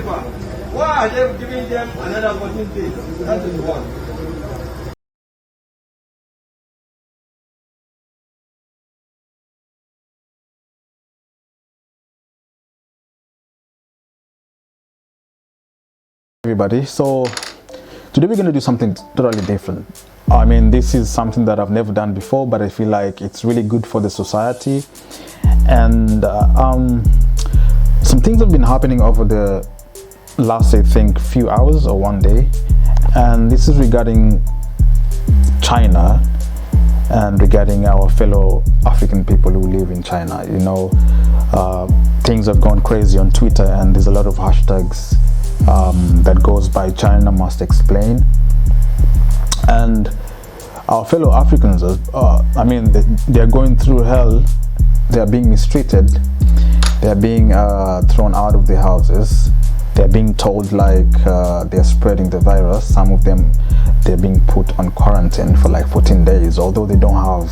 Why are they giving them another 14 days? That is one. Everybody, so today we're going to do something totally different. I mean, this is something that I've never done before, but I feel like it's really good for the society. And some things have been happening over the last, I think, few hours or one day, and this is regarding China and regarding our fellow African people who live in China. You know, things have gone crazy on Twitter, and there's a lot of hashtags that goes by China must explain. And our fellow Africans, I mean, they're going through hell. They're being mistreated. They're being thrown out of their houses. They're being told like they're spreading the virus. Some of them, they're being put on quarantine for like 14 days, although they don't have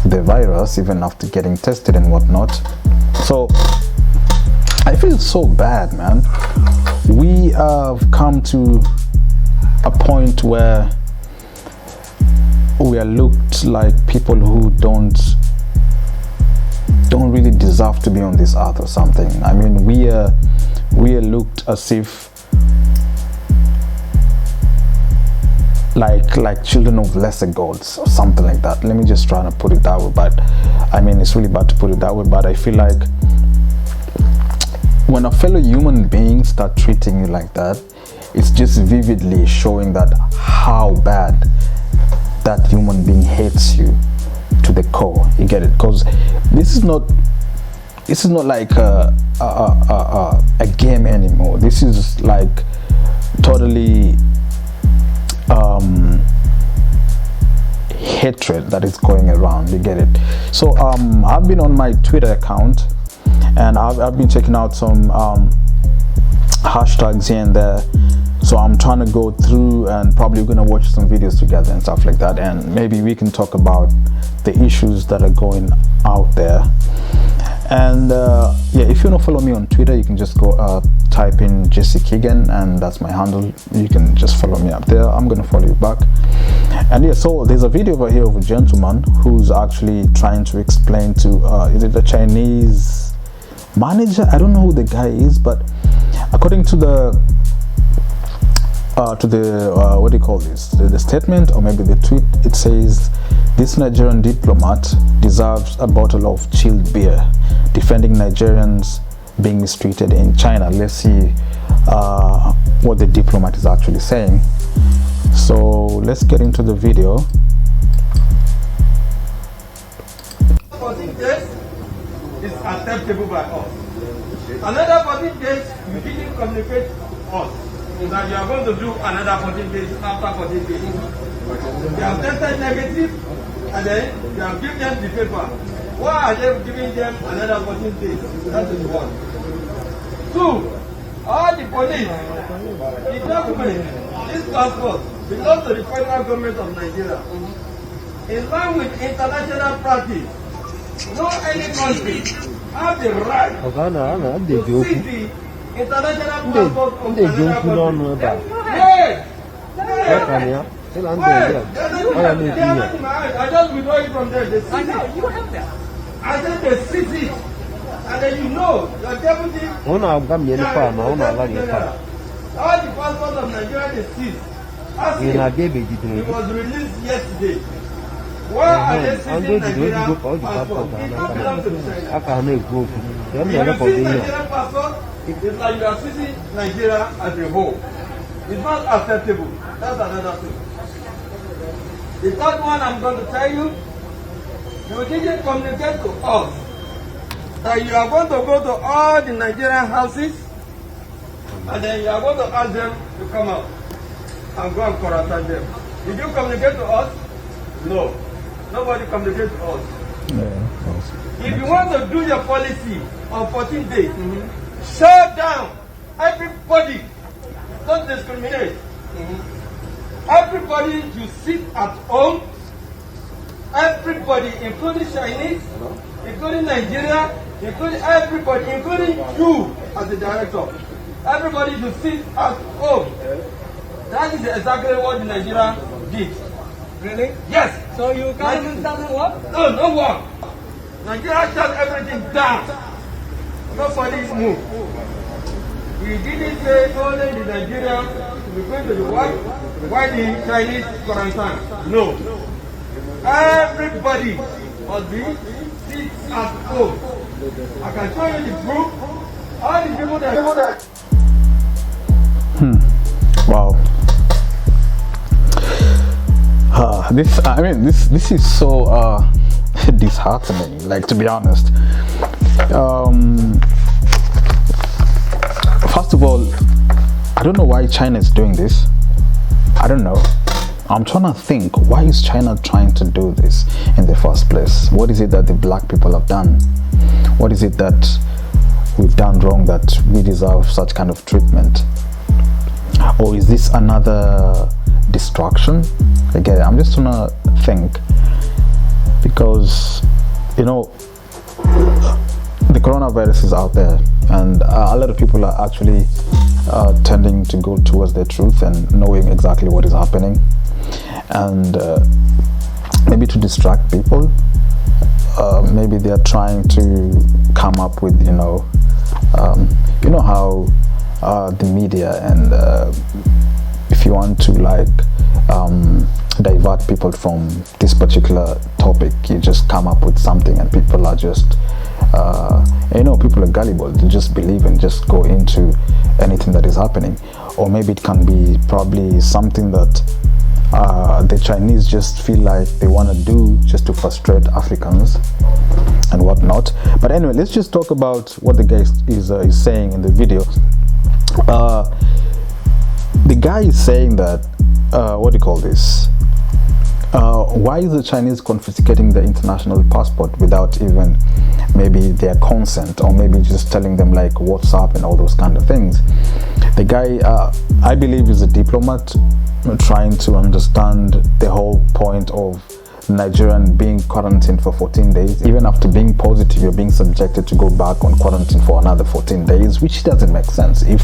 the virus even after getting tested and whatnot. So I feel so bad, man. We have come to a point where we are looked like people who don't really deserve to be on this earth or something. I mean, we are looked as if like children of lesser gods or something like that. Let me just try to put it that way, but I mean, it's really bad to put it that way, but I feel like when a fellow human being start treating you like that, it's just vividly showing that how bad that human being hates you to the core. You get it? Because this is not like a game anymore. This is like totally hatred that is going around. You get it? So I've been on my Twitter account, and I've been checking out some hashtags here and there. So I'm trying to go through, and probably we're gonna watch some videos together and stuff like that, and maybe we can talk about the issues that are going out there. And yeah, if you want to follow me on Twitter, you can just go type in jessykigen, and that's my handle. You can just follow me up there. I'm gonna follow you back. And yeah, so there's a video over here of a gentleman who's actually trying to explain to is it a Chinese manager? I don't know who the guy is, but according to the what do you call this, the statement or maybe the tweet, it says this Nigerian diplomat deserves a bottle of chilled beer, defending Nigerians being mistreated in China. Let's see what the diplomat is actually saying. So let's get into the video. Is acceptable by us. Another 14 days, you didn't communicate to us that you are going to do another 14 days after 14 days. You have tested negative, and then you have given them the paper. Why are they giving them another 14 days? That is one. Two, all the police, the document, this passport belongs to the federal government of Nigeria. In line with international practice, no any country have the right to see the international passport of another country. Yes! Yes! I just withdraw it from there. They seize it. You have that. I said they seize it. And then you know, your deputy. All the passports of Nigeria they seize. It was released yesterday. Why are they seizing Nigerian passport? It don't belong to China. If you seize Nigerian passport, it's like you are seizing Nigeria as a whole. It's not acceptable. That's another thing. The third one I'm going to tell you, you didn't communicate to us that you are going to go to all the Nigerian houses and then you are going to ask them to come out and go and quarantine them. Did you communicate to us? No. Nobody communicated to us. Yeah, if you want to do your policy on 14 days, shut down everybody. Don't discriminate. Everybody you sit at home, everybody, including Chinese, including Nigeria, including everybody, including you as the director. Everybody should sit at home. That is exactly what the Nigeria did. Really? Yes. So your government doesn't work? No, no work. Nigeria shut everything down. Nobody move. We didn't say only the Nigeria to be going to the work while the Chinese quarantine. No. Everybody must be sit at home. I can show you the proof. All the people that Wow. This is so disheartening, like, to be honest. First of all, I don't know why China is doing this. I don't know. I'm trying to think, why is China trying to do this in the first place? What is it that the black people have done? What is it that we've done wrong that we deserve such kind of treatment? Or is this another distraction? Again, I'm just trying to think, because, you know, the coronavirus is out there, and a lot of people are actually tending to go towards the truth and knowing exactly what is happening, and maybe to distract people, maybe they are trying to come up with, you know how the media, and if you want to, like, divert people from this particular topic, you just come up with something, and people are just people are gullible. They just believe and just go into anything that is happening. Or maybe it can be probably something that the Chinese just feel like they want to do just to frustrate Africans and whatnot. But anyway, let's just talk about what the guy is saying in the video. The guy is saying that what do you call this? Why is the Chinese confiscating the international passport without even maybe their consent, or maybe just telling them like what's up and all those kind of things? The guy, I believe, is a diplomat trying to understand the whole point of Nigerian being quarantined for 14 days. Even after being positive, you're being subjected to go back on quarantine for another 14 days, which doesn't make sense. If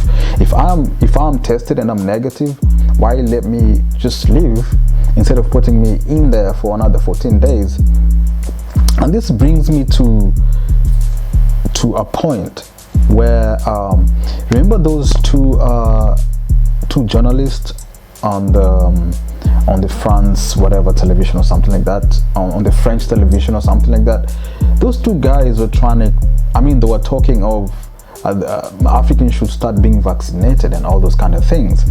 I'm tested and I'm negative, why let me just leave instead of putting me in there for another 14 days? And this brings me to a point where remember those two journalists on the France whatever television or something like that, on the French television or something like that. Those two guys were they were talking of Africans should start being vaccinated and all those kind of things.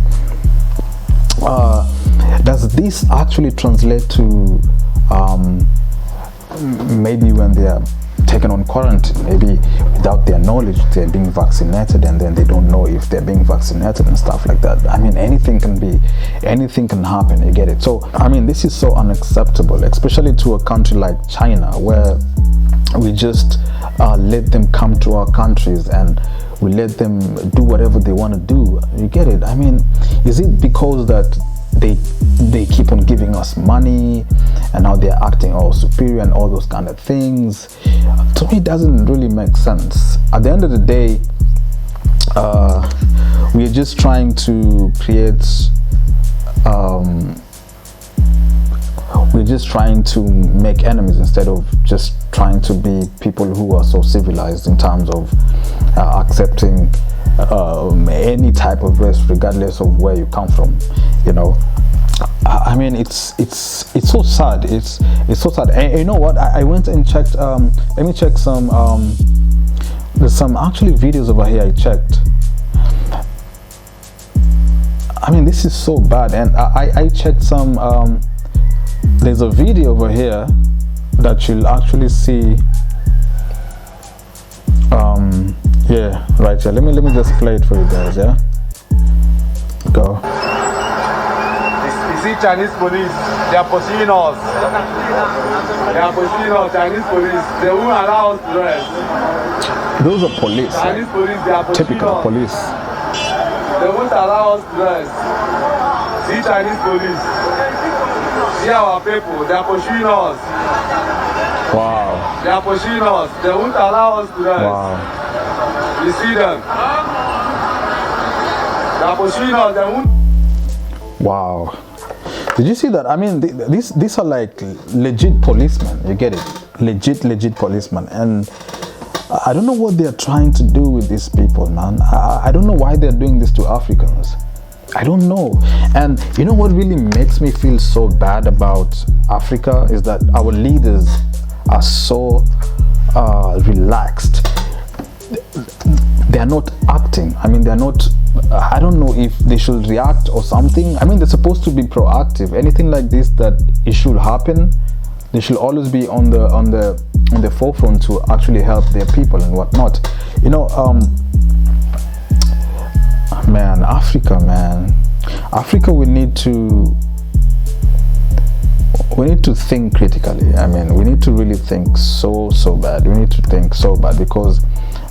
Does this actually translate to maybe when they are taken on quarantine, maybe without their knowledge they're being vaccinated, and then they don't know if they're being vaccinated and stuff like that? I mean, anything can happen, you get it? So I mean, this is so unacceptable, especially to a country like China, where we just let them come to our countries and we let them do whatever they want to do, you get it? I mean, is it because that they keep on giving us money and now they're acting all superior and all those kind of things? To me, it doesn't really make sense. At the end of the day, we're just trying to create we're just trying to make enemies instead of just trying to be people who are so civilized in terms of accepting any type of race regardless of where you come from, you know. I mean, it's so sad. It's so sad. And you know what? I went and checked. Let me check some. There's some actually videos over here I checked. I mean, this is so bad. And I checked some. There's a video over here that you'll actually see. Yeah, right here. Let me just play it for you guys. Yeah. Go. You see Chinese police, they are pursuing us. They are pursuing us, Chinese police. They won't allow us to rest. Those are police. Chinese police, they are pursuing Typical us. police. They won't allow us to rest. See Chinese police. See our people, they are pursuing us. Wow. They are pursuing us. They won't allow us to rest. Wow. You see them? They are pursuing us. They won't. Wow. Did you see that? I mean, these are like legit policemen. You get it? Legit policemen. And I don't know what they're trying to do with these people, man. I don't know why they're doing this to Africans. I don't know. And you know what really makes me feel so bad about Africa is that our leaders are so relaxed. They're not acting. I mean, they're not, I don't know if they should react or something. I mean, they're supposed to be proactive. Anything like this that it should happen, they should always be on the forefront to actually help their people and whatnot. You know, man, Africa, we need to think critically. I mean, we need to really think so bad. We need to think so bad, because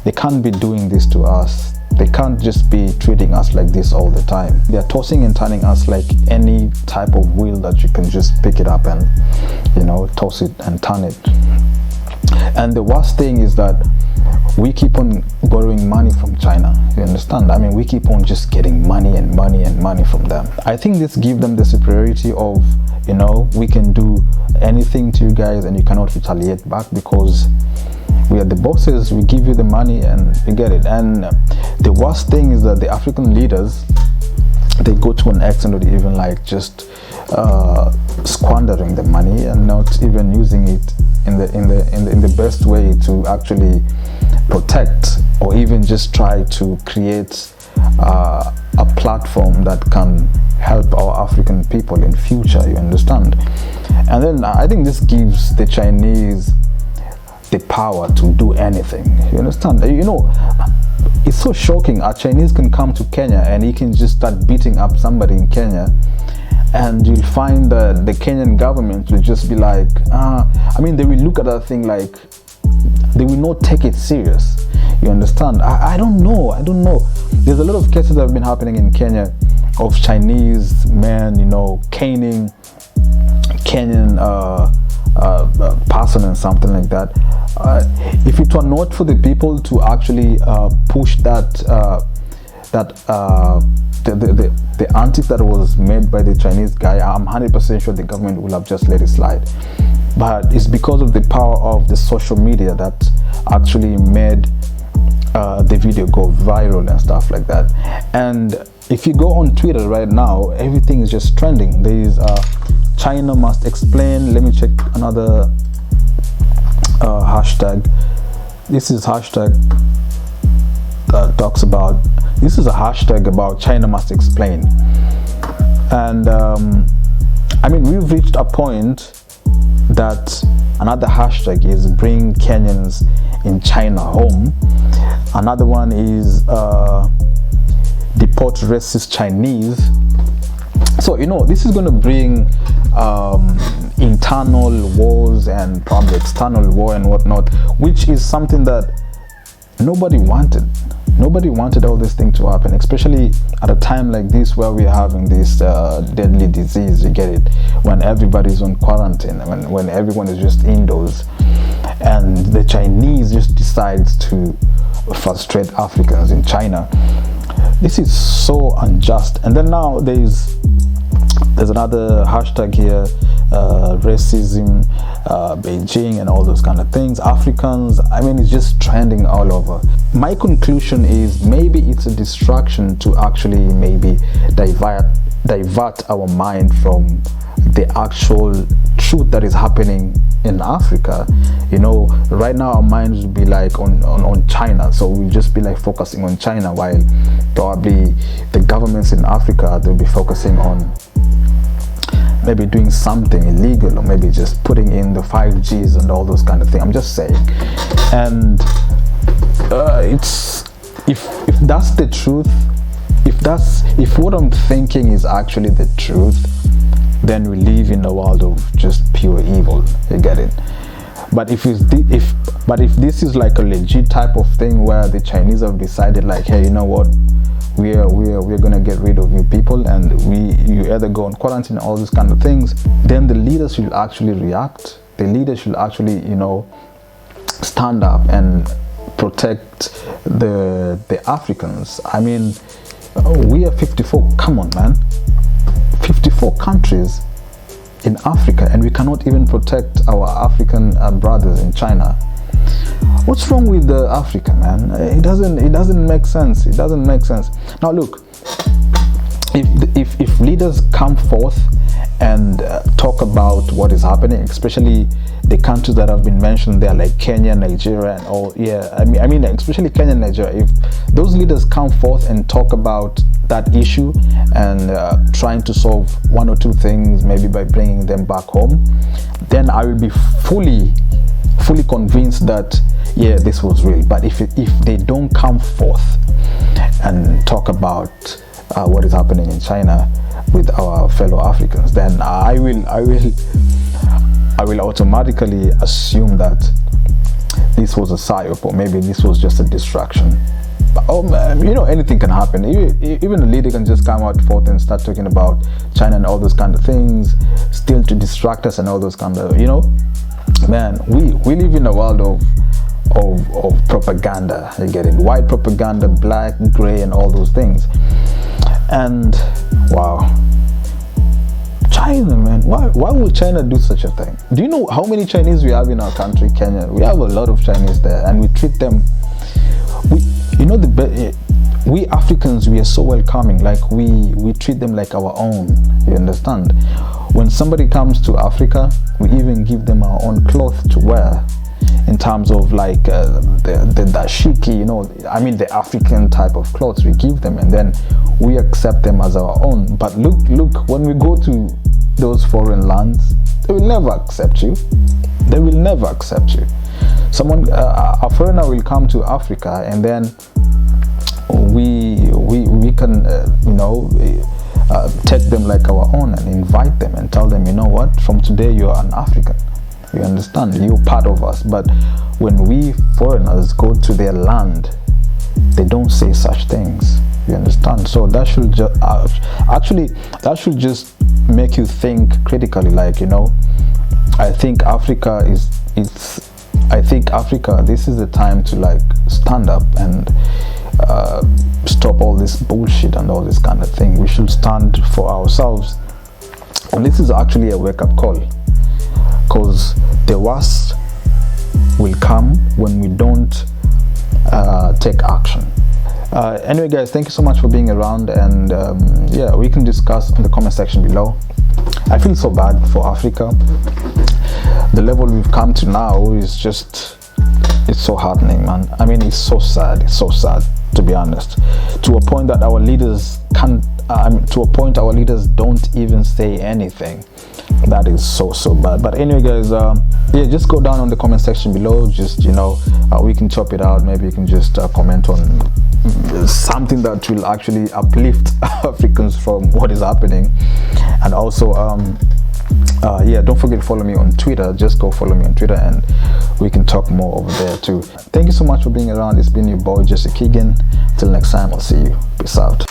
they can't be doing this to us. They can't just be treating us like this all the time. They're tossing and turning us like any type of wheel that you can just pick it up and, you know, toss it and turn it. And the worst thing is that we keep on borrowing money from China. You understand? I mean, we keep on just getting money and money and money from them. I think this gives them the superiority of, you know, we can do anything to you guys and you cannot retaliate back, because we are the bosses. We give you the money and you get it. And the worst thing is that the African leaders, they go to an extent of even like just squandering the money and not even using it in the best way to actually protect, or even just try to create a platform that can help our African people in future. You understand? And then I think this gives the Chinese the power to do anything. You understand? You know, it's so shocking. A Chinese can come to Kenya and he can just start beating up somebody in Kenya, and you'll find that the Kenyan government will just be like, I mean, they will look at that thing like, they will not take it serious. You understand? I don't know. There's a lot of cases that have been happening in Kenya of Chinese men, you know, caning Kenyan person and something like that. If it were not for the people to actually push the antics that was made by the Chinese guy, I'm 100% sure the government will have just let it slide. But it's because of the power of the social media that actually made the video go viral and stuff like that. And if you go on Twitter right now, everything is just trending. There is China must explain. Let me check another hashtag. This is hashtag that talks about, this is a hashtag about China must explain. And I mean, we've reached a point that another hashtag is bring Kenyans in China home. Another one is deport racist Chinese. So, you know, this is going to bring internal wars and probably external war and whatnot, which is something that nobody wanted. Nobody wanted all this thing to happen, especially at a time like this where we're having this deadly disease, you get it, when everybody's on quarantine, when everyone is just indoors, and the Chinese just decides to frustrate Africans in China. This is so unjust. And then now there's another hashtag here, racism, Beijing and all those kind of things, Africans. I mean, it's just trending all over. My conclusion is maybe it's a distraction to actually maybe divert our mind from the actual truth that is happening in Africa. You know, right now our minds will be like on China, so we'll just be like focusing on China, while probably the governments in Africa, they'll be focusing on maybe doing something illegal, or maybe just putting in the 5Gs and all those kind of things. I'm just saying. And it's if that's the truth, if what I'm thinking is actually the truth, then we live in a world of just pure evil. You get it? But if this is like a legit type of thing where the Chinese have decided like, hey, you know what, we're gonna get rid of you people, and you either go on quarantine, all these kind of things, then the leaders should actually react. The leaders should actually, you know, stand up and protect the Africans. I mean, we are 54, come on man, 54 countries in Africa, and we cannot even protect our African brothers in China. What's wrong with the Africa, man? It doesn't make sense. It doesn't make sense. Now look, if leaders come forth and talk about what is happening, especially the countries that have been mentioned there, like Kenya, Nigeria, and all. Yeah, I mean, especially Kenya and Nigeria. If those leaders come forth and talk about that issue and trying to solve one or two things, maybe by bringing them back home, then I will be fully convinced that yeah, this was real. But if they don't come forth and talk about what is happening in China with our fellow Africans, then I will automatically assume that this was a psyop, or maybe this was just a distraction. But, you know, anything can happen. Even a leader can just come out forth and start talking about China and all those kind of things, still to distract us and all those kind of, you know. Man, we live in a world of propaganda. You get it? White propaganda, black, gray, and all those things. And wow, China, man, why would China do such a thing? Do you know how many Chinese we have in our country, Kenya? We have a lot of Chinese there, and we treat them, we Africans, we are so welcoming. Like we treat them like our own. You understand? When somebody comes to Africa, we even give them our own cloth to wear, in terms of like the dashiki, you know, I mean the African type of clothes we give them, and then we accept them as our own. But look, when we go to those foreign lands, they will never accept you. They will never accept you. A foreigner will come to Africa, and then we can take them like our own and invite them and tell them, you know what, from today you are an African. You understand? You're part of us. But when we foreigners go to their land, they don't say such things. You understand? So that should that should just make you think critically. Like, you know, I think Africa, this is the time to like stand up and stop all this bullshit and all this kind of thing. We should stand for ourselves. And this is actually a wake-up call, because the worst will come when we don't take action. Anyway guys, thank you so much for being around, and yeah, we can discuss in the comment section below. I feel so bad for Africa. The level we've come to now is just, it's so heartening, man. I mean, it's so sad, to be honest, to a point that our leaders can't, to a point our leaders don't even say anything. That is so bad. But anyway guys, yeah, just go down on the comment section below. Just, you know, we can chop it out. Maybe you can just comment on something that will actually uplift Africans from what is happening. And also yeah, don't forget to follow me on Twitter. Just go follow me on Twitter, and we can talk more over there too. Thank you so much for being around. It's been your boy Jessykigen. Till next time, I'll see you. Peace out.